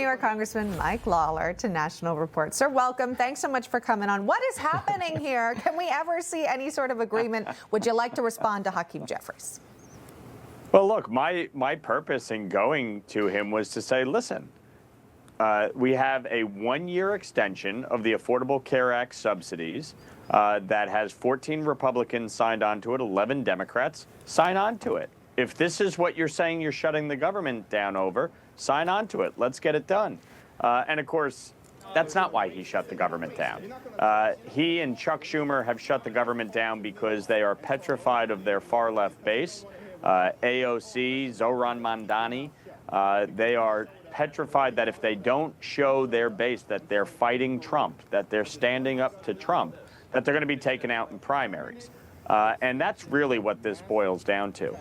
New York Congressman Mike Lawler to National Report. Sir, welcome. Thanks so much for coming on. What is happening here? Can we ever see any sort of agreement? Would you like to respond to Hakeem Jeffries? Well, look, my purpose in going to him was to say, listen, we have a one-year extension of the Affordable Care Act subsidies that has 14 Republicans signed on to it, 11 Democrats. Sign on to it. If this is what you're saying you're shutting the government down over, sign on to it. Let's get it done. And of course, that's not why he shut the government down. He and Chuck Schumer have shut the government down because they are petrified of their far-left base. AOC, Zohran Mamdani, they are petrified that if they don't show their base that they're fighting Trump, that they're standing up to Trump, that they're going to be taken out in primaries. And that's really what this boils down to.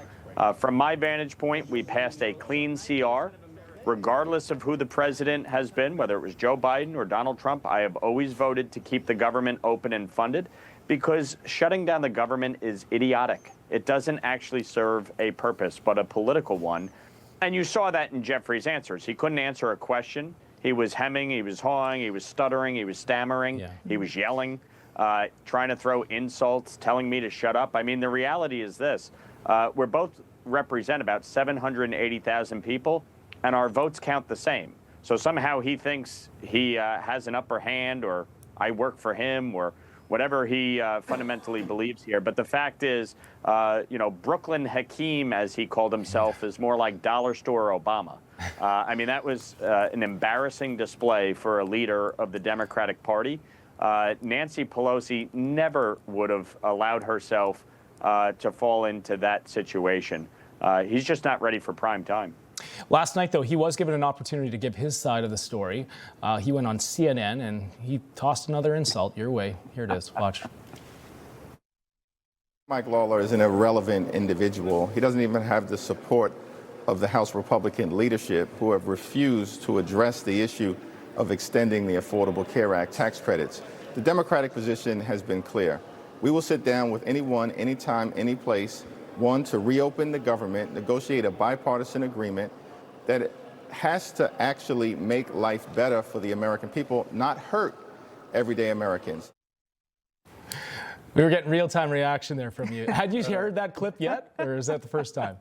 From my vantage point, we passed a clean CR. Regardless of who the president has been, whether it was Joe Biden or Donald Trump, I have always voted to keep the government open and funded because shutting down the government is idiotic. It doesn't actually serve a purpose, but a political one. And you saw that in Jeffries' answers. He couldn't answer a question. He was hemming, he was hawing, he was stuttering, he was stammering, he was yelling, trying to throw insults, telling me to shut up. I mean, the reality is this. We're both represent about 780,000 people, and our votes count the same. So somehow he thinks he has an upper hand, or I work for him, or whatever he fundamentally believes here. But the fact is, Brooklyn Hakeem, as he called himself, is more like dollar store Obama. I mean, that was an embarrassing display for a leader of the Democratic Party. Nancy Pelosi never would have allowed herself to fall into that situation. He's just not ready for prime time. Last night, though, he was given an opportunity to give his side of the story. He went on CNN and he tossed another insult your way. Here it is. Watch. Mike Lawler is an irrelevant individual. He doesn't even have the support of the House Republican leadership, who have refused to address the issue of extending the Affordable Care Act tax credits. The Democratic position has been clear. We will sit down with anyone, anytime, any place, one, to reopen the government, negotiate a bipartisan agreement that has to actually make life better for the American people, not hurt everyday Americans. We were getting real-time reaction there from you. Had you heard that clip yet, or is that the first time?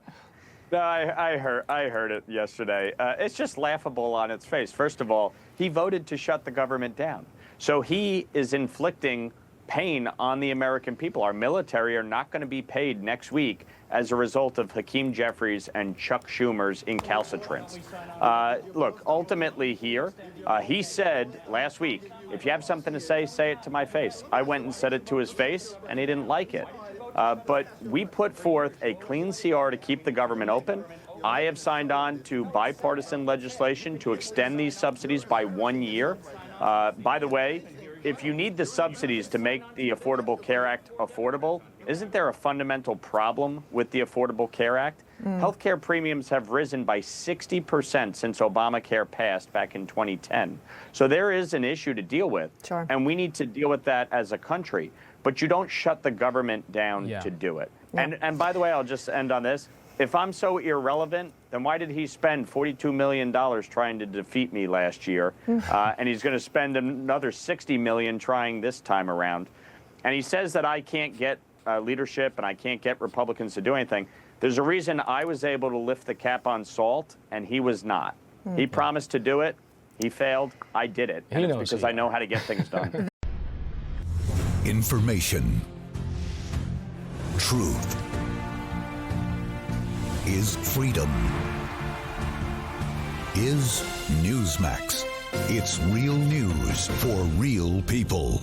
No, I heard it yesterday. It's just laughable on its face. First of all, he voted to shut the government down. So he is inflicting pain on the American people. Our military are not going to be paid next week as a result of Hakeem Jeffries and Chuck Schumer's incalcitrance. Look, ultimately here, he said last week, if you have something to say it to my face. I went and said it to his face, and he didn't like it. But we put forth a clean CR to keep the government open. I have signed on to bipartisan legislation to extend these subsidies by 1 year. By the way, if you need the subsidies to make the Affordable Care Act affordable, isn't there a fundamental problem with the Affordable Care Act? Healthcare premiums have risen by 60% since Obamacare passed back in 2010. So there is an issue to deal with, and we need to deal with that as a country. But you don't shut the government down to do it. And by the way, I'll just end on this. If I'm so irrelevant, then why did he spend $42 million trying to defeat me last year? And he's going to spend another $60 million trying this time around. And he says that I can't get leadership and I can't get Republicans to do anything. There's a reason I was able to lift the cap on salt and he was not. He promised to do it. He failed. I did it. And it's because I know how to get things done. Information. Truth is freedom. Is Newsmax. It's real news for real people.